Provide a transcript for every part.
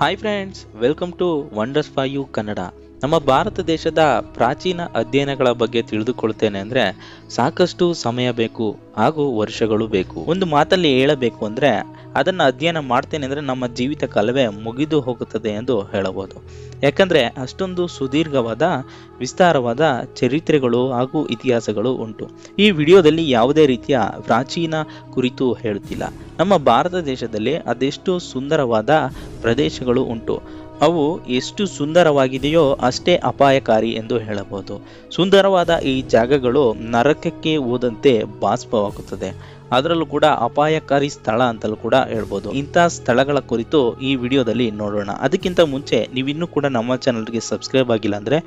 Hi friends, welcome to wonders for you Kannada. ನಮ್ಮ ಭಾರತ ದೇಶದ ಪ್ರಾಚೀನ ಅಧ್ಯಯನಗಳ ಬಗ್ಗೆ ತಿಳಿದುಕೊಳ್ತೇನೆ ಅಂದರೆ ಸಾಕಷ್ಟು ಸಮಯ ಬೇಕು ಹಾಗೂ ವರ್ಷಗಳು ಬೇಕು. ಒಂದು ಮಾತಲ್ಲಿ ಹೇಳಬೇಕು ಅಂದರೆ ಅದನ್ನು ಅಧ್ಯಯನ ಮಾಡ್ತೇನೆ ಅಂದರೆ ನಮ್ಮ ಜೀವಿತ ಕಾಲವೇ ಮುಗಿದು ಹೋಗುತ್ತದೆ ಎಂದು ಹೇಳಬಹುದು. ಯಾಕಂದರೆ ಅಷ್ಟೊಂದು ಸುದೀರ್ಘವಾದ ವಿಸ್ತಾರವಾದ ಚರಿತ್ರೆಗಳು ಹಾಗೂ ಇತಿಹಾಸಗಳು ಉಂಟು. ಈ ವಿಡಿಯೋದಲ್ಲಿ ಯಾವುದೇ ರೀತಿಯ ಪ್ರಾಚೀನ ಕುರಿತು ಹೇಳುತ್ತಿಲ್ಲ. ನಮ್ಮ ಭಾರತ ದೇಶದಲ್ಲಿ ಅದೆಷ್ಟು ಸುಂದರವಾದ ಪ್ರದೇಶಗಳು ಉಂಟು. ಅವು ಎಷ್ಟು ಸುಂದರವಾಗಿದೆಯೋ ಅಷ್ಟೇ ಅಪಾಯಕಾರಿ ಎಂದು ಹೇಳಬಹುದು. ಸುಂದರವಾದ ಈ ಜಾಗಗಳು ನರಕಕ್ಕೆ ಹೋದಂತೆ ಬಾಷ್ಪವಾಗುತ್ತದೆ. ಅದರಲ್ಲೂ ಕೂಡ ಅಪಾಯಕಾರಿ ಸ್ಥಳ ಅಂತಲೂ ಕೂಡ ಹೇಳ್ಬೋದು. ಇಂಥ ಸ್ಥಳಗಳ ಕುರಿತು ಈ ವಿಡಿಯೋದಲ್ಲಿ ನೋಡೋಣ. ಅದಕ್ಕಿಂತ ಮುಂಚೆ ನೀವಿನ್ನೂ ಕೂಡ ನಮ್ಮ ಚಾನಲ್ಗೆ ಸಬ್ಸ್ಕ್ರೈಬ್ ಆಗಿಲ್ಲ ಅಂದರೆ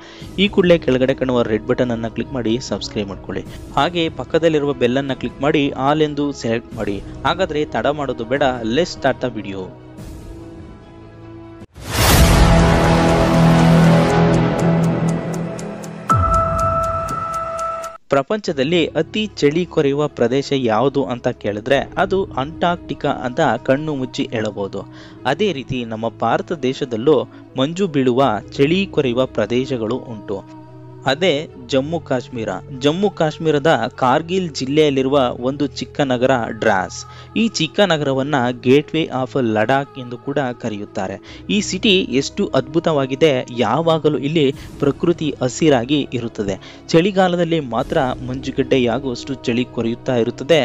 ಈ ಕೂಡಲೇ ಕೆಳಗಡೆ ಕಾಣುವ ರೆಡ್ ಬಟನ್ ಅನ್ನು ಕ್ಲಿಕ್ ಮಾಡಿ ಸಬ್ಸ್ಕ್ರೈಬ್ ಮಾಡ್ಕೊಳ್ಳಿ. ಹಾಗೆ ಪಕ್ಕದಲ್ಲಿರುವ ಬೆಲ್ಲನ್ನು ಕ್ಲಿಕ್ ಮಾಡಿ ಆಲ್ ಎಂದು ಸೆಲೆಕ್ಟ್ ಮಾಡಿ. ಹಾಗಾದರೆ ತಡ ಮಾಡೋದು ಬೇಡ, ಲೆಟ್ಸ್ ಸ್ಟಾರ್ಟ್ ದ ವಿಡಿಯೋ. ಪ್ರಪಂಚದಲ್ಲಿ ಅತಿ ಚಳಿ ಕೊರೆಯುವ ಪ್ರದೇಶ ಯಾವುದು ಅಂತ ಕೇಳಿದ್ರೆ ಅದು ಅಂಟಾರ್ಕ್ಟಿಕಾ ಅಂತ ಕಣ್ಣು ಮುಚ್ಚಿ ಹೇಳಬಹುದು. ಅದೇ ರೀತಿ ನಮ್ಮ ಭಾರತ ದೇಶದಲ್ಲೂ ಮಂಜು ಬೀಳುವ ಚಳಿ ಕೊರೆಯುವ ಪ್ರದೇಶಗಳು ಉಂಟು. ಅದೇ ಜಮ್ಮು ಕಾಶ್ಮೀರ. ಜಮ್ಮು ಕಾಶ್ಮೀರದ ಕಾರ್ಗಿಲ್ ಜಿಲ್ಲೆಯಲ್ಲಿರುವ ಒಂದು ಚಿಕ್ಕ ನಗರ ಡ್ರಾಸ್. ಈ ಚಿಕ್ಕ ನಗರವನ್ನ ಗೇಟ್ ವೇ ಆಫ್ ಲಡಾಖ್ ಎಂದು ಕೂಡ ಕರೆಯುತ್ತಾರೆ. ಈ ಸಿಟಿ ಎಷ್ಟು ಅದ್ಭುತವಾಗಿದೆ. ಯಾವಾಗಲೂ ಇಲ್ಲಿ ಪ್ರಕೃತಿ ಹಸಿರಾಗಿ ಇರುತ್ತದೆ. ಚಳಿಗಾಲದಲ್ಲಿ ಮಾತ್ರ ಮಂಜುಗಡ್ಡೆಯಾಗುವಷ್ಟು ಚಳಿ ಕೊರೆಯುತ್ತಾ ಇರುತ್ತದೆ.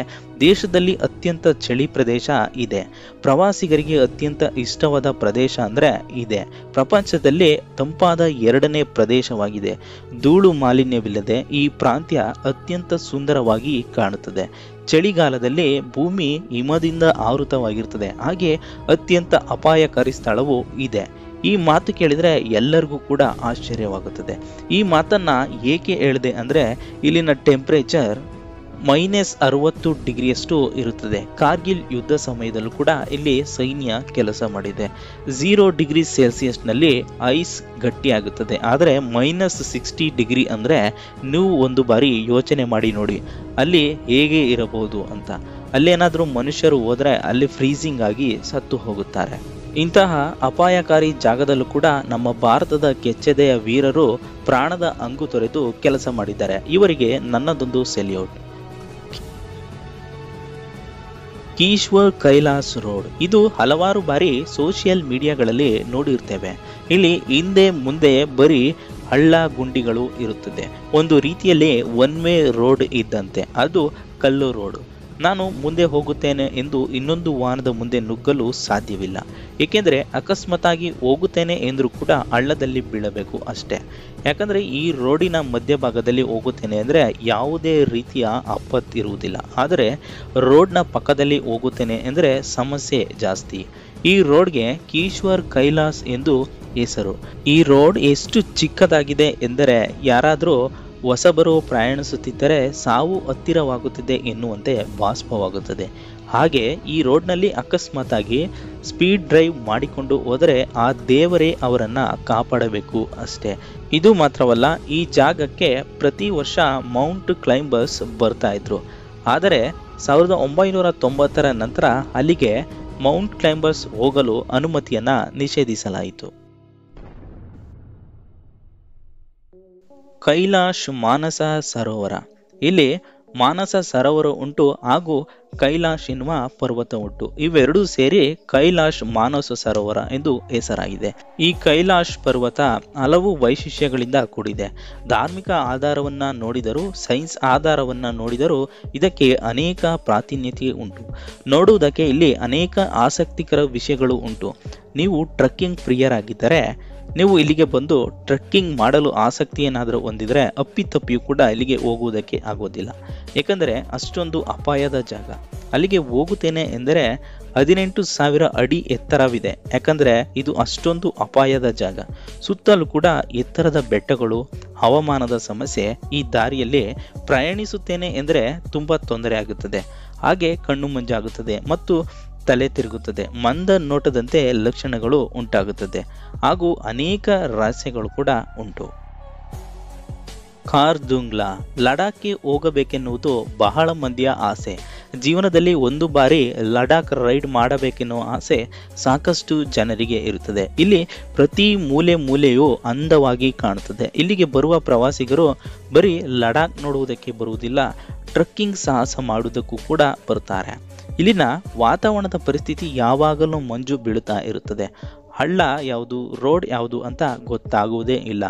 ದೇಶದಲ್ಲಿ ಅತ್ಯಂತ ಚಳಿ ಪ್ರದೇಶ ಇದೆ. ಪ್ರವಾಸಿಗರಿಗೆ ಅತ್ಯಂತ ಇಷ್ಟವಾದ ಪ್ರದೇಶ ಅಂದರೆ ಇದೆ. ಪ್ರಪಂಚದಲ್ಲಿ ತಂಪಾದ ಎರಡನೇ ಪ್ರದೇಶವಾಗಿದೆ. ಧೂಳು ಮಾಲಿನ್ಯವಿಲ್ಲದೆ ಈ ಪ್ರಾಂತ್ಯ ಅತ್ಯಂತ ಸುಂದರವಾಗಿ ಕಾಣುತ್ತದೆ. ಚಳಿಗಾಲದಲ್ಲಿ ಭೂಮಿ ಹಿಮದಿಂದ ಆವೃತವಾಗಿರುತ್ತದೆ. ಹಾಗೆ ಅತ್ಯಂತ ಅಪಾಯಕಾರಿ ಸ್ಥಳವೂ ಇದೆ. ಈ ಮಾತು ಕೇಳಿದರೆ ಎಲ್ಲರಿಗೂ ಕೂಡ ಆಶ್ಚರ್ಯವಾಗುತ್ತದೆ. ಈ ಮಾತನ್ನ ಏಕೆ ಹೇಳಿದೆ ಅಂದರೆ ಇಲ್ಲಿನ ಟೆಂಪರೇಚರ್ -60 ಡಿಗ್ರಿಯಷ್ಟು ಇರುತ್ತದೆ. ಕಾರ್ಗಿಲ್ ಯುದ್ಧ ಸಮಯದಲ್ಲೂ ಕೂಡ ಇಲ್ಲಿ ಸೈನ್ಯ ಕೆಲಸ ಮಾಡಿದೆ. 0 ಡಿಗ್ರಿ ಸೆಲ್ಸಿಯಸ್ನಲ್ಲಿ ಐಸ್ ಗಟ್ಟಿಯಾಗುತ್ತದೆ. ಆದರೆ -60 ಡಿಗ್ರಿ ಅಂದರೆ ನೀವು ಒಂದು ಬಾರಿ ಯೋಚನೆ ಮಾಡಿ ನೋಡಿ ಅಲ್ಲಿ ಹೇಗೆ ಇರಬಹುದು ಅಂತ. ಅಲ್ಲೇನಾದರೂ ಮನುಷ್ಯರು ಹೋದರೆ ಅಲ್ಲಿ ಫ್ರೀಸಿಂಗ್ ಆಗಿ ಸತ್ತು ಹೋಗುತ್ತಾರೆ. ಇಂತಹ ಅಪಾಯಕಾರಿ ಜಾಗದಲ್ಲೂ ಕೂಡ ನಮ್ಮ ಭಾರತದ ಕೆಚ್ಚೆದೆಯ ವೀರರು ಪ್ರಾಣದ ಹಂಗು ತೊರೆದು ಕೆಲಸ ಮಾಡಿದ್ದಾರೆ. ಇವರಿಗೆ ನನ್ನದೊಂದು ಸೆಲ್ಯೂಟ್. ಈಶ್ವರ್ ಕೈಲಾಸ್ ರೋಡ್. ಇದು ಹಲವಾರು ಬಾರಿ ಸೋಷಿಯಲ್ ಮೀಡಿಯಾಗಳಲ್ಲಿ ನೋಡಿರ್ತೇವೆ. ಇಲ್ಲಿ ಹಿಂದೆ ಮುಂದೆ ಬರೀ ಹಳ್ಳ ಗುಂಡಿಗಳು ಇರುತ್ತದೆ. ಒಂದು ರೀತಿಯಲ್ಲಿ ಒನ್ ವೇ ರೋಡ್ ಇದ್ದಂತೆ. ಅದು ಕಲ್ಲು ರೋಡ್. ನಾನು ಮುಂದೆ ಹೋಗುತ್ತೇನೆ ಎಂದು ಇನ್ನೊಂದು ವಾಹನದ ಮುಂದೆ ನುಗ್ಗಲು ಸಾಧ್ಯವಿಲ್ಲ. ಏಕೆಂದರೆ ಅಕಸ್ಮಾತಾಗಿ ಹೋಗುತ್ತೇನೆ ಎಂದರೂ ಕೂಡ ಹಳ್ಳದಲ್ಲಿ ಬೀಳಬೇಕು ಅಷ್ಟೇ. ಯಾಕಂದರೆ ಈ ರೋಡಿನ ಮಧ್ಯಭಾಗದಲ್ಲಿ ಹೋಗುತ್ತೇನೆ ಅಂದರೆ ಯಾವುದೇ ರೀತಿಯ ಆಪತ್ತು ಇರುವುದಿಲ್ಲ. ಆದರೆ ರೋಡ್ನ ಪಕ್ಕದಲ್ಲಿ ಹೋಗುತ್ತೇನೆ ಅಂದರೆ ಸಮಸ್ಯೆ ಜಾಸ್ತಿ. ಈ ರೋಡ್ಗೆ ಈಶ್ವರ್ ಕೈಲಾಸ್ ಎಂದು ಹೆಸರು. ಈ ರೋಡ್ ಎಷ್ಟು ಚಿಕ್ಕದಾಗಿದೆ ಎಂದರೆ ಯಾರಾದರೂ ಹೊಸಬರು ಪ್ರಯಾಣಿಸುತ್ತಿದ್ದರೆ ಸಾವು ಹತ್ತಿರವಾಗುತ್ತಿದೆ ಎನ್ನುವಂತೆ ಭಾಸವಾಗುತ್ತದೆ. ಹಾಗೆ ಈ ರೋಡ್ನಲ್ಲಿ ಅಕಸ್ಮಾತಾಗಿ ಸ್ಪೀಡ್ ಡ್ರೈವ್ ಮಾಡಿಕೊಂಡು ಹೋದರೆ ಆ ದೇವರೇ ಅವರನ್ನು ಕಾಪಾಡಬೇಕು ಅಷ್ಟೇ. ಇದು ಮಾತ್ರವಲ್ಲ, ಈ ಜಾಗಕ್ಕೆ ಪ್ರತಿ ವರ್ಷ ಮೌಂಟ್ ಕ್ಲೈಂಬರ್ಸ್ ಬರ್ತಾ ಇದ್ರು. ಆದರೆ 1990ರ ನಂತರ ಅಲ್ಲಿಗೆ ಮೌಂಟ್ ಕ್ಲೈಂಬರ್ಸ್ ಹೋಗಲು ಅನುಮತಿಯನ್ನು ನಿಷೇಧಿಸಲಾಯಿತು. ಕೈಲಾಶ್ ಮಾನಸ ಸರೋವರ. ಇಲ್ಲಿ ಮಾನಸ ಸರೋವರ ಉಂಟು ಹಾಗೂ ಕೈಲಾಶ್ ಎನ್ನುವ ಪರ್ವತ ಉಂಟು. ಇವೆರಡೂ ಸೇರಿ ಕೈಲಾಶ್ ಮಾನಸ ಸರೋವರ ಎಂದು ಹೆಸರಾಗಿದೆ. ಈ ಕೈಲಾಶ್ ಪರ್ವತ ಹಲವು ವೈಶಿಷ್ಟ್ಯಗಳಿಂದ ಕೂಡಿದೆ. ಧಾರ್ಮಿಕ ಆಧಾರವನ್ನ ನೋಡಿದರೂ ಸೈನ್ಸ್ ಆಧಾರವನ್ನ ನೋಡಿದರೂ ಇದಕ್ಕೆ ಅನೇಕ ಪ್ರಾತಿನಿಧ್ಯ ಉಂಟು. ನೋಡುವುದಕ್ಕೆ ಇಲ್ಲಿ ಅನೇಕ ಆಸಕ್ತಿಕರ ವಿಷಯಗಳು ಉಂಟು. ನೀವು ಟ್ರೆಕ್ಕಿಂಗ್ ಪ್ರಿಯರಾಗಿದ್ದರೆ ನೀವು ಇಲ್ಲಿಗೆ ಬಂದು ಟ್ರೆಕ್ಕಿಂಗ್ ಮಾಡಲು ಆಸಕ್ತಿ ಏನಾದರೂ ಹೊಂದಿದರೆ ಅಪ್ಪಿತಪ್ಪಿಯೂ ಕೂಡ ಇಲ್ಲಿಗೆ ಹೋಗುವುದಕ್ಕೆ ಆಗೋದಿಲ್ಲ. ಏಕೆಂದರೆ ಅಷ್ಟೊಂದು ಅಪಾಯದ ಜಾಗ. ಅಲ್ಲಿಗೆ ಹೋಗುತ್ತೇನೆ ಎಂದರೆ 18,000 ಅಡಿ ಎತ್ತರವಿದೆ. ಯಾಕಂದರೆ ಇದು ಅಷ್ಟೊಂದು ಅಪಾಯದ ಜಾಗ. ಸುತ್ತಲೂ ಕೂಡ ಎತ್ತರದ ಬೆಟ್ಟಗಳು, ಹವಾಮಾನದ ಸಮಸ್ಯೆ. ಈ ದಾರಿಯಲ್ಲಿ ಪ್ರಯಾಣಿಸುತ್ತೇನೆ ಎಂದರೆ ತುಂಬ ತೊಂದರೆ ಆಗುತ್ತದೆ. ಹಾಗೆ ಕಣ್ಣು ಮಂಜಾಗುತ್ತದೆ ಮತ್ತು ತಲೆ ತಿರುಗುತ್ತದೆ. ಮಂದ ನೋಟದಂತೆ ಲಕ್ಷಣಗಳು ಉಂಟಾಗುತ್ತದೆ ಹಾಗೂ ಅನೇಕ ರಹಸ್ಯಗಳು ಕೂಡ ಉಂಟು. ಖಾರ್ದುಂಗ್ಲಾ. ಲಡಾಖ್ಗೆ ಹೋಗಬೇಕೆನ್ನುವುದು ಬಹಳ ಮಂದಿಯ ಆಸೆ. ಜೀವನದಲ್ಲಿ ಒಂದು ಬಾರಿ ಲಡಾಖ್ ರೈಡ್ ಮಾಡಬೇಕೆನ್ನುವ ಆಸೆ ಸಾಕಷ್ಟು ಜನರಿಗೆ ಇರುತ್ತದೆ. ಇಲ್ಲಿ ಪ್ರತಿ ಮೂಲೆಯೂ ಅಂದವಾಗಿ ಕಾಣುತ್ತದೆ. ಇಲ್ಲಿಗೆ ಬರುವ ಪ್ರವಾಸಿಗರು ಬರೀ ಲಡಾಖ್ ನೋಡುವುದಕ್ಕೆ ಬರುವುದಿಲ್ಲ, ಟ್ರಕ್ಕಿಂಗ್ ಸಾಹಸ ಮಾಡುವುದಕ್ಕೂ ಕೂಡ ಬರುತ್ತಾರೆ. ಇಲ್ಲಿನ ವಾತಾವರಣದ ಪರಿಸ್ಥಿತಿ ಯಾವಾಗಲೂ ಮಂಜು ಬೀಳುತ್ತಾ ಇರುತ್ತದೆ. ಹಳ್ಳ ಯಾವುದು, ರೋಡ್ ಯಾವುದು ಅಂತ ಗೊತ್ತಾಗುವುದೇ ಇಲ್ಲ.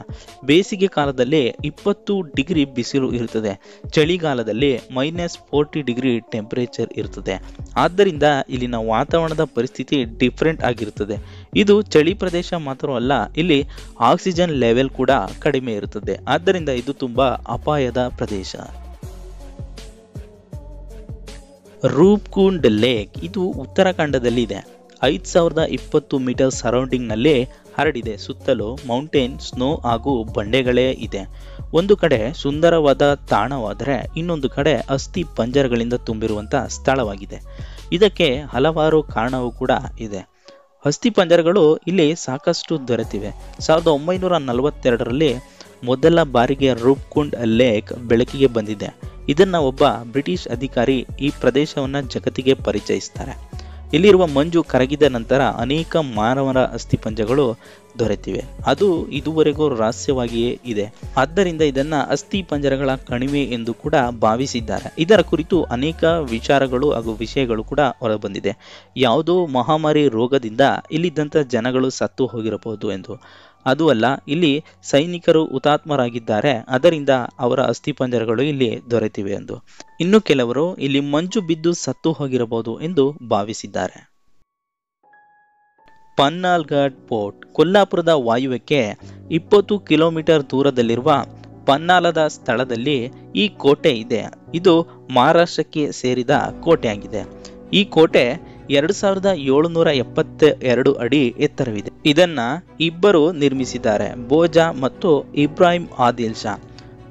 ಬೇಸಿಗೆ ಕಾಲದಲ್ಲಿ 20 ಡಿಗ್ರಿ ಬಿಸಿಲು ಇರುತ್ತದೆ, ಚಳಿಗಾಲದಲ್ಲಿ -40 ಡಿಗ್ರಿ ಟೆಂಪರೇಚರ್ ಇರುತ್ತದೆ. ಆದ್ದರಿಂದ ಇಲ್ಲಿನ ವಾತಾವರಣದ ಪರಿಸ್ಥಿತಿ ಡಿಫ್ರೆಂಟ್ ಆಗಿರುತ್ತದೆ. ಇದು ಚಳಿ ಪ್ರದೇಶ ಮಾತ್ರವಲ್ಲ, ಇಲ್ಲಿ ಆಕ್ಸಿಜನ್ ಲೆವೆಲ್ ಕೂಡ ಕಡಿಮೆ ಇರುತ್ತದೆ. ಆದ್ದರಿಂದ ಇದು ತುಂಬಾ ಅಪಾಯದ ಪ್ರದೇಶ. ರೂಪ್ಕುಂಡ್ ಲೇಕ್ ಇದು ಉತ್ತರಾಖಂಡದಲ್ಲಿ ಇದೆ. 5020 ಮೀಟರ್ ಸರೌಂಡಿಂಗ್ನಲ್ಲಿ ಹರಡಿದೆ. ಸುತ್ತಲೂ ಮೌಂಟೇನ್, ಸ್ನೋ ಹಾಗೂ ಬಂಡೆಗಳೇ ಇದೆ. ಒಂದು ಕಡೆ ಸುಂದರವಾದ ತಾಣವಾದರೆ ಇನ್ನೊಂದು ಕಡೆ ಅಸ್ಥಿ ಪಂಜರಗಳಿಂದ ತುಂಬಿರುವಂಥ ಸ್ಥಳವಾಗಿದೆ. ಇದಕ್ಕೆ ಹಲವಾರು ಕಾರಣವೂ ಕೂಡ ಇದೆ. ಅಸ್ಥಿ ಪಂಜರಗಳು ಇಲ್ಲಿ ಸಾಕಷ್ಟು ದೊರೆತಿವೆ. 1942ರಲ್ಲಿ ಮೊದಲ ಬಾರಿಗೆ ರೂಪ್ಕುಂಡ್ ಲೇಕ್ ಬೆಳಕಿಗೆ ಬಂದಿದೆ. ಇದನ್ನ ಒಬ್ಬ ಬ್ರಿಟಿಷ್ ಅಧಿಕಾರಿ ಈ ಪ್ರದೇಶವನ್ನು ಜಗತ್ತಿಗೆ ಪರಿಚಯಿಸ್ತಾರೆ. ಇಲ್ಲಿರುವ ಮಂಜು ಕರಗಿದ ನಂತರ ಅನೇಕ ಮಾನವರ ಅಸ್ಥಿಪಂಜರಗಳು ದೊರೆತಿವೆ. ಅದು ಇದುವರೆಗೂ ರಹಸ್ಯವಾಗಿಯೇ ಇದೆ. ಆದ್ದರಿಂದ ಇದನ್ನ ಅಸ್ಥಿ ಪಂಜರಗಳ ಕಣಿವೆ ಎಂದು ಕೂಡ ಭಾವಿಸಿದ್ದಾರೆ. ಇದರ ಕುರಿತು ಅನೇಕ ವಿಚಾರಗಳು ಹಾಗೂ ವಿಷಯಗಳು ಕೂಡ ಹೊರಬಂದಿದೆ. ಯಾವುದೋ ಮಹಾಮಾರಿ ರೋಗದಿಂದ ಇಲ್ಲಿದ್ದಂಥ ಜನಗಳು ಸತ್ತು ಹೋಗಿರಬಹುದು ಎಂದು. ಅದು ಅಲ್ಲ, ಇಲ್ಲಿ ಸೈನಿಕರು ಹುತಾತ್ಮರಾಗಿದ್ದಾರೆ, ಅದರಿಂದ ಅವರ ಅಸ್ಥಿಪಂಜರಗಳು ಇಲ್ಲಿ ದೊರೆತಿವೆ ಎಂದು. ಇನ್ನು ಕೆಲವರು ಇಲ್ಲಿ ಮಂಜು ಬಿದ್ದು ಸತ್ತು ಹೋಗಿರಬಹುದು ಎಂದು ಭಾವಿಸಿದ್ದಾರೆ. ಪನ್ನಾಲ್ಘಾಟ್ ಫೋರ್ಟ್ ಕೊಲ್ಲಾಪುರದ ವಾಯುವ್ಯಕ್ಕೆ 20 ಕಿಲೋಮೀಟರ್ ದೂರದಲ್ಲಿರುವ ಪನ್ನಾಲದ ಸ್ಥಳದಲ್ಲಿ ಈ ಕೋಟೆ ಇದೆ. ಇದು ಮಹಾರಾಷ್ಟ್ರಕ್ಕೆ ಸೇರಿದ ಕೋಟೆಯಾಗಿದೆ. ಈ ಕೋಟೆ 2772 ಅಡಿ ಎತ್ತರವಿದೆ. ಇದನ್ನ ಇಬ್ಬರು ನಿರ್ಮಿಸಿದ್ದಾರೆ, ಬೋಜಾ ಮತ್ತು ಇಬ್ರಾಹಿಂ ಆದಿಲ್ ಶಾ.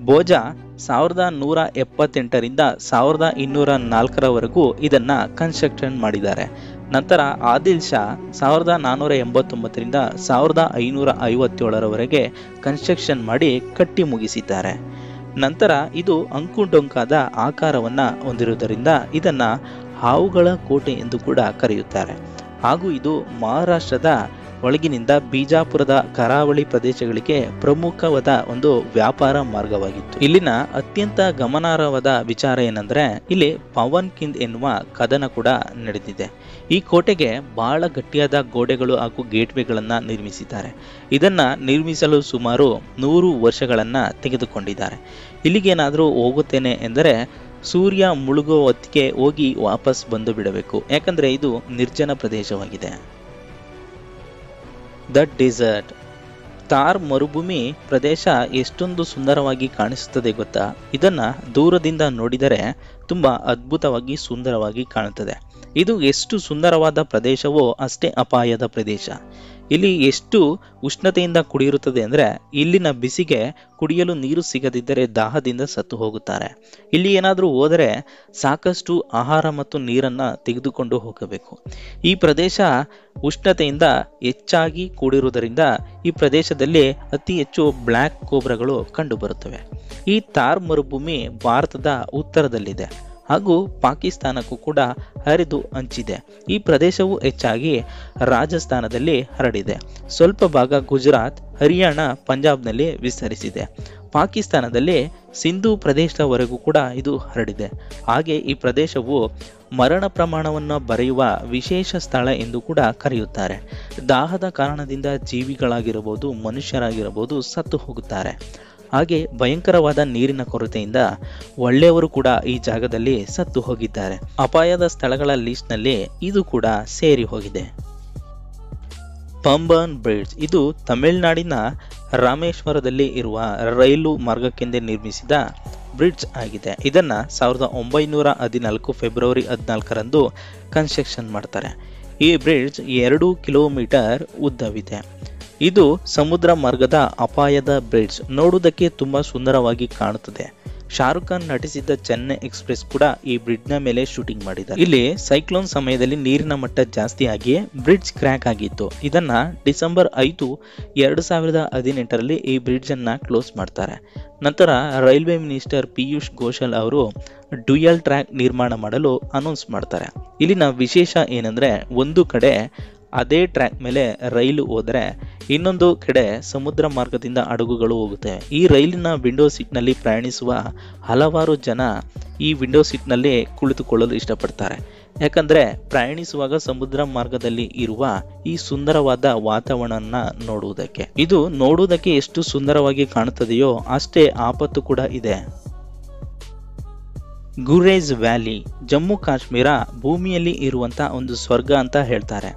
ಬೋಜಾ 1178ರಿಂದ 1204ರವರೆಗೂ ಇದನ್ನ ಕನ್ಸ್ಟ್ರಕ್ಷನ್ ಮಾಡಿದ್ದಾರೆ. ನಂತರ ಆದಿಲ್ ಶಾ 1489ರಿಂದ 1557ರವರೆಗೆ ಕನ್ಸ್ಟ್ರಕ್ಷನ್ ಮಾಡಿ ಕಟ್ಟಿ ಮುಗಿಸಿದ್ದಾರೆ. ನಂತರ ಇದು ಅಂಕುಡೊಂಕಾದ ಆಕಾರವನ್ನ ಹೊಂದಿರುವುದರಿಂದ ಇದನ್ನ ಹಾವುಗಳ ಕೋಟೆ ಎಂದು ಕೂಡ ಕರೆಯುತ್ತಾರೆ. ಹಾಗೂ ಇದು ಮಹಾರಾಷ್ಟ್ರದ ಒಳಗಿನಿಂದ ಬಿಜಾಪುರದ ಕರಾವಳಿ ಪ್ರದೇಶಗಳಿಗೆ ಪ್ರಮುಖವಾದ ಒಂದು ವ್ಯಾಪಾರ ಮಾರ್ಗವಾಗಿತ್ತು. ಇಲ್ಲಿನ ಅತ್ಯಂತ ಗಮನಾರ್ಹವಾದ ವಿಚಾರ ಏನಂದ್ರೆ ಇಲ್ಲಿ ಪವನ್ ಕಿಂದ್ ಎನ್ನುವ ಕದನ ಕೂಡ ನಡೆದಿದೆ. ಈ ಕೋಟೆಗೆ ಬಹಳ ಗಟ್ಟಿಯಾದ ಗೋಡೆಗಳು ಹಾಗೂ ಗೇಟ್ವೇಗಳನ್ನ ನಿರ್ಮಿಸಿದ್ದಾರೆ. ಇದನ್ನ ನಿರ್ಮಿಸಲು ಸುಮಾರು 100 ವರ್ಷಗಳನ್ನ ತೆಗೆದುಕೊಂಡಿದ್ದಾರೆ. ಇಲ್ಲಿಗೇನಾದರೂ ಹೋಗುತ್ತೇನೆ ಎಂದರೆ ಸೂರ್ಯ ಮುಳುಗುವ ಹೊತ್ತಿಗೆ ಹೋಗಿ ವಾಪಸ್ ಬಂದು ಬಿಡಬೇಕು, ಯಾಕಂದ್ರೆ ಇದು ನಿರ್ಜನ ಪ್ರದೇಶವಾಗಿದೆ. ದ ಡೆಸರ್ಟ್ ಥಾರ್ ಮರುಭೂಮಿ ಪ್ರದೇಶ ಎಷ್ಟೊಂದು ಸುಂದರವಾಗಿ ಕಾಣಿಸುತ್ತದೆ ಗೊತ್ತಾ? ಇದನ್ನ ದೂರದಿಂದ ನೋಡಿದರೆ ತುಂಬಾ ಅದ್ಭುತವಾಗಿ ಸುಂದರವಾಗಿ ಕಾಣುತ್ತದೆ. ಇದು ಎಷ್ಟು ಸುಂದರವಾದ ಪ್ರದೇಶವೋ ಅಷ್ಟೇ ಅಪಾಯದ ಪ್ರದೇಶ. ಇಲ್ಲಿ ಎಷ್ಟು ಉಷ್ಣತೆಯಿಂದ ಕುಡಿಯಿರುತ್ತದೆ ಅಂದರೆ ಇಲ್ಲಿನ ಬಿಸಿಗೆ ಕುಡಿಯಲು ನೀರು ಸಿಗದಿದ್ದರೆ ದಾಹದಿಂದ ಸತ್ತು ಹೋಗುತ್ತಾರೆ. ಇಲ್ಲಿ ಏನಾದರೂ ಹೋದರೆ ಸಾಕಷ್ಟು ಆಹಾರ ಮತ್ತು ನೀರನ್ನು ತೆಗೆದುಕೊಂಡು ಹೋಗಬೇಕು. ಈ ಪ್ರದೇಶ ಉಷ್ಣತೆಯಿಂದ ಹೆಚ್ಚಾಗಿ ಕೂಡಿರುವುದರಿಂದ ಈ ಪ್ರದೇಶದಲ್ಲಿ ಅತಿ ಹೆಚ್ಚು ಬ್ಲ್ಯಾಕ್ ಕೋಬ್ರಾಗಳು ಕಂಡುಬರುತ್ತವೆ. ಈ ಥಾರ್ ಮರುಭೂಮಿ ಭಾರತದ ಉತ್ತರದಲ್ಲಿದೆ ಹಾಗೂ ಪಾಕಿಸ್ತಾನಕ್ಕೂ ಕೂಡ ಹರಿದು ಹಂಚಿದೆ. ಈ ಪ್ರದೇಶವು ಹೆಚ್ಚಾಗಿ ರಾಜಸ್ಥಾನದಲ್ಲಿ ಹರಡಿದೆ. ಸ್ವಲ್ಪ ಭಾಗ ಗುಜರಾತ್, ಹರಿಯಾಣ, ಪಂಜಾಬ್ನಲ್ಲಿ ವಿಸ್ತರಿಸಿದೆ. ಪಾಕಿಸ್ತಾನದಲ್ಲಿ ಸಿಂಧೂ ಪ್ರದೇಶದವರೆಗೂ ಕೂಡ ಇದು ಹರಡಿದೆ. ಹಾಗೆ ಈ ಪ್ರದೇಶವು ಮರಣ ಪ್ರಮಾಣವನ್ನು ಬರೆಯುವ ವಿಶೇಷ ಸ್ಥಳ ಎಂದು ಕೂಡ ಕರೆಯುತ್ತಾರೆ. ದಾಹದ ಕಾರಣದಿಂದ ಜೀವಿಗಳಾಗಿರಬಹುದು, ಮನುಷ್ಯರಾಗಿರಬಹುದು ಸತ್ತು ಹೋಗುತ್ತಾರೆ. ಹಾಗೆ ಭಯಂಕರವಾದ ನೀರಿನ ಕೊರತೆಯಿಂದ ಒಳ್ಳೆಯವರು ಕೂಡ ಈ ಜಾಗದಲ್ಲಿ ಸತ್ತು ಹೋಗಿದ್ದಾರೆ. ಅಪಾಯದ ಸ್ಥಳಗಳ ಲಿಸ್ಟ್ನಲ್ಲಿ ಇದು ಕೂಡ ಸೇರಿ ಹೋಗಿದೆ. ಪಂಬನ್ ಬ್ರಿಡ್ಜ್ ಇದು ತಮಿಳುನಾಡಿನ ರಾಮೇಶ್ವರದಲ್ಲಿ ಇರುವ ರೈಲು ಮಾರ್ಗಕ್ಕೆಂದೇ ನಿರ್ಮಿಸಿದ ಬ್ರಿಡ್ಜ್ ಆಗಿದೆ. ಇದನ್ನ 1914 ಫೆಬ್ರವರಿ 14ರಂದು ಕನ್ಸ್ಟ್ರಕ್ಷನ್ ಮಾಡ್ತಾರೆ. ಈ ಬ್ರಿಡ್ಜ್ 2 ಕಿಲೋಮೀಟರ್ ಉದ್ದವಿದೆ. ಇದು ಸಮುದ್ರ ಮಾರ್ಗದ ಅಪಾಯದ ಬ್ರಿಡ್ಜ್. ನೋಡುವುದಕ್ಕೆ ತುಂಬಾ ಸುಂದರವಾಗಿ ಕಾಣುತ್ತದೆ. ಶಾರುಖ್ ಖಾನ್ ನಟಿಸಿದ್ದ ಚೆನ್ನೈ ಎಕ್ಸ್ಪ್ರೆಸ್ ಕೂಡ ಈ ಬ್ರಿಡ್ಜ್ ನ ಮೇಲೆ ಶೂಟಿಂಗ್ ಮಾಡಿದ್ದಾರೆ. ಇಲ್ಲಿ ಸೈಕ್ಲೋನ್ ಸಮಯದಲ್ಲಿ ನೀರಿನ ಮಟ್ಟ ಜಾಸ್ತಿ ಆಗಿ ಬ್ರಿಡ್ಜ್ ಕ್ರ್ಯಾಕ್ ಆಗಿತ್ತು. ಇದನ್ನ ಡಿಸೆಂಬರ್ 5, 2018ರಲ್ಲಿ ಈ ಬ್ರಿಡ್ಜ್ ಅನ್ನ ಕ್ಲೋಸ್ ಮಾಡ್ತಾರೆ. ನಂತರ ರೈಲ್ವೆ ಮಿನಿಸ್ಟರ್ ಪಿಯೂಷ್ ಗೋಯಲ್ ಅವರು ಡ್ಯುಯಲ್ ಟ್ರ್ಯಾಕ್ ನಿರ್ಮಾಣ ಮಾಡಲು ಅನೌನ್ಸ್ ಮಾಡ್ತಾರೆ. ಇಲ್ಲಿನ ವಿಶೇಷ ಏನಂದ್ರೆ, ಒಂದು ಕಡೆ ಅದೇ ಟ್ರ್ಯಾಕ್ ಮೇಲೆ ರೈಲು ಹೋದರೆ ಇನ್ನೊಂದು ಕಡೆ ಸಮುದ್ರ ಮಾರ್ಗದಿಂದ ಹಡಗುಗಳು ಹೋಗುತ್ತವೆ. ಈ ರೈಲಿನ ವಿಂಡೋ ಸೀಟ್ ನಲ್ಲಿ ಪ್ರಯಾಣಿಸುವ ಹಲವಾರು ಜನ ಈ ವಿಂಡೋ ಸೀಟ್ ನಲ್ಲಿ ಕುಳಿತುಕೊಳ್ಳಲು ಇಷ್ಟಪಡ್ತಾರೆ. ಯಾಕಂದ್ರೆ ಪ್ರಯಾಣಿಸುವಾಗ ಸಮುದ್ರ ಮಾರ್ಗದಲ್ಲಿ ಇರುವ ಈ ಸುಂದರವಾದ ವಾತಾವರಣ ನೋಡುವುದಕ್ಕೆ. ಇದು ನೋಡುವುದಕ್ಕೆ ಎಷ್ಟು ಸುಂದರವಾಗಿ ಕಾಣುತ್ತದೆಯೋ ಅಷ್ಟೇ ಆಪತ್ತು ಕೂಡ ಇದೆ. ಗುರೇಜ್ ವ್ಯಾಲಿ ಜಮ್ಮು ಕಾಶ್ಮೀರ ಭೂಮಿಯಲ್ಲಿ ಇರುವಂತಹ ಒಂದು ಸ್ವರ್ಗ ಅಂತ ಹೇಳ್ತಾರೆ.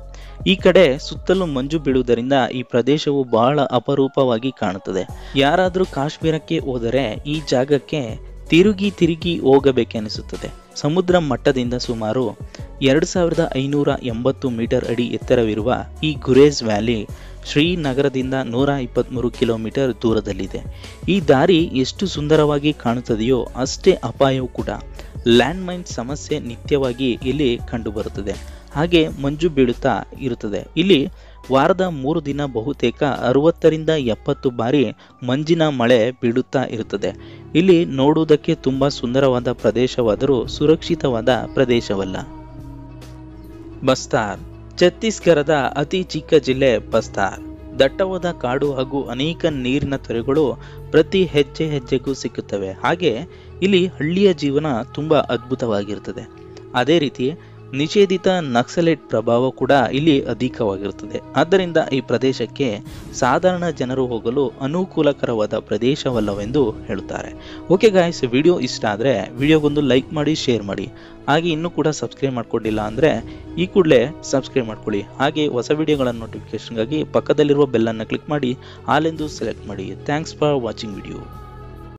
ಈ ಕಡೆ ಸುತ್ತಲೂ ಮಂಜು ಬೀಳುವುದರಿಂದ ಈ ಪ್ರದೇಶವು ಬಹಳ ಅಪರೂಪವಾಗಿ ಕಾಣುತ್ತದೆ. ಯಾರಾದರೂ ಕಾಶ್ಮೀರಕ್ಕೆ ಹೋದರೆ ಈ ಜಾಗಕ್ಕೆ ತಿರುಗಿ ಹೋಗಬೇಕೆನಿಸುತ್ತದೆ. ಸಮುದ್ರ ಮಟ್ಟದಿಂದ ಸುಮಾರು 2580 ಮೀಟರ್ ಅಡಿ ಎತ್ತರವಿರುವ ಈ ಗುರೇಜ್ ವ್ಯಾಲಿ ಶ್ರೀನಗರದಿಂದ 123 ಕಿಲೋಮೀಟರ್ ದೂರದಲ್ಲಿದೆ. ಈ ದಾರಿ ಎಷ್ಟು ಸುಂದರವಾಗಿ ಕಾಣುತ್ತದೆಯೋ ಅಷ್ಟೇ ಅಪಾಯವೂ ಕೂಡ. ಲ್ಯಾಂಡ್ ಮೈನ್ ಸಮಸ್ಯೆ ನಿತ್ಯವಾಗಿ ಇಲ್ಲಿ ಕಂಡುಬರುತ್ತದೆ. ಹಾಗೆ ಮಂಜು ಬೀಳುತ್ತಾ ಇರುತ್ತದೆ. ಇಲ್ಲಿ ವಾರದ 3 ದಿನ ಬಹುತೇಕ 60ರಿಂದ 70 ಬಾರಿ ಮಂಜಿನ ಮಳೆ ಬೀಳುತ್ತಾ ಇರುತ್ತದೆ. ಇಲ್ಲಿ ನೋಡುವುದಕ್ಕೆ ತುಂಬಾ ಸುಂದರವಾದ ಪ್ರದೇಶವಾದರೂ ಸುರಕ್ಷಿತವಾದ ಪ್ರದೇಶವಲ್ಲ. ಬಸ್ತಾರ್ ಛತ್ತೀಸ್ಗಢದ ಅತಿ ಚಿಕ್ಕ ಜಿಲ್ಲೆ ಬಸ್ತಾರ್. ದಟ್ಟವಾದ ಕಾಡು ಹಾಗೂ ಅನೇಕ ನೀರಿನ ತೊರೆಗಳು ಪ್ರತಿ ಹೆಜ್ಜೆಗೂ ಸಿಕ್ಕುತ್ತವೆ. ಹಾಗೆ ಇಲ್ಲಿ ಹಳ್ಳಿಯ ಜೀವನ ತುಂಬಾ ಅದ್ಭುತವಾಗಿರುತ್ತದೆ. ಅದೇ ರೀತಿ ನಿಷೇಧಿತ ನಕ್ಸಲೈಟ್ ಪ್ರಭಾವ ಕೂಡ ಇಲ್ಲಿ ಅಧಿಕವಾಗಿರುತ್ತದೆ. ಆದ್ದರಿಂದ ಈ ಪ್ರದೇಶಕ್ಕೆ ಸಾಧಾರಣ ಜನರು ಹೋಗಲು ಅನುಕೂಲಕರವಾದ ಪ್ರದೇಶವಲ್ಲವೆಂದು ಹೇಳುತ್ತಾರೆ. ಓಕೆ ಗಾಯ್ಸ್, ವಿಡಿಯೋ ಇಷ್ಟ ಆದರೆ ವಿಡಿಯೋಗೊಂದು ಲೈಕ್ ಮಾಡಿ, ಶೇರ್ ಮಾಡಿ. ಹಾಗೆ ಇನ್ನೂ ಕೂಡ ಸಬ್ಸ್ಕ್ರೈಬ್ ಮಾಡ್ಕೊಂಡಿಲ್ಲ ಅಂದರೆ ಈ ಕೂಡಲೇ ಸಬ್ಸ್ಕ್ರೈಬ್ ಮಾಡ್ಕೊಳ್ಳಿ. ಹಾಗೆ ಹೊಸ ವಿಡಿಯೋಗಳ ನೋಟಿಫಿಕೇಶನ್ಗಾಗಿ ಪಕ್ಕದಲ್ಲಿರುವ ಬೆಲ್ಲನ್ನು ಕ್ಲಿಕ್ ಮಾಡಿ ಆಲ್ ಎಂದು ಸೆಲೆಕ್ಟ್ ಮಾಡಿ. Thanks for watching video.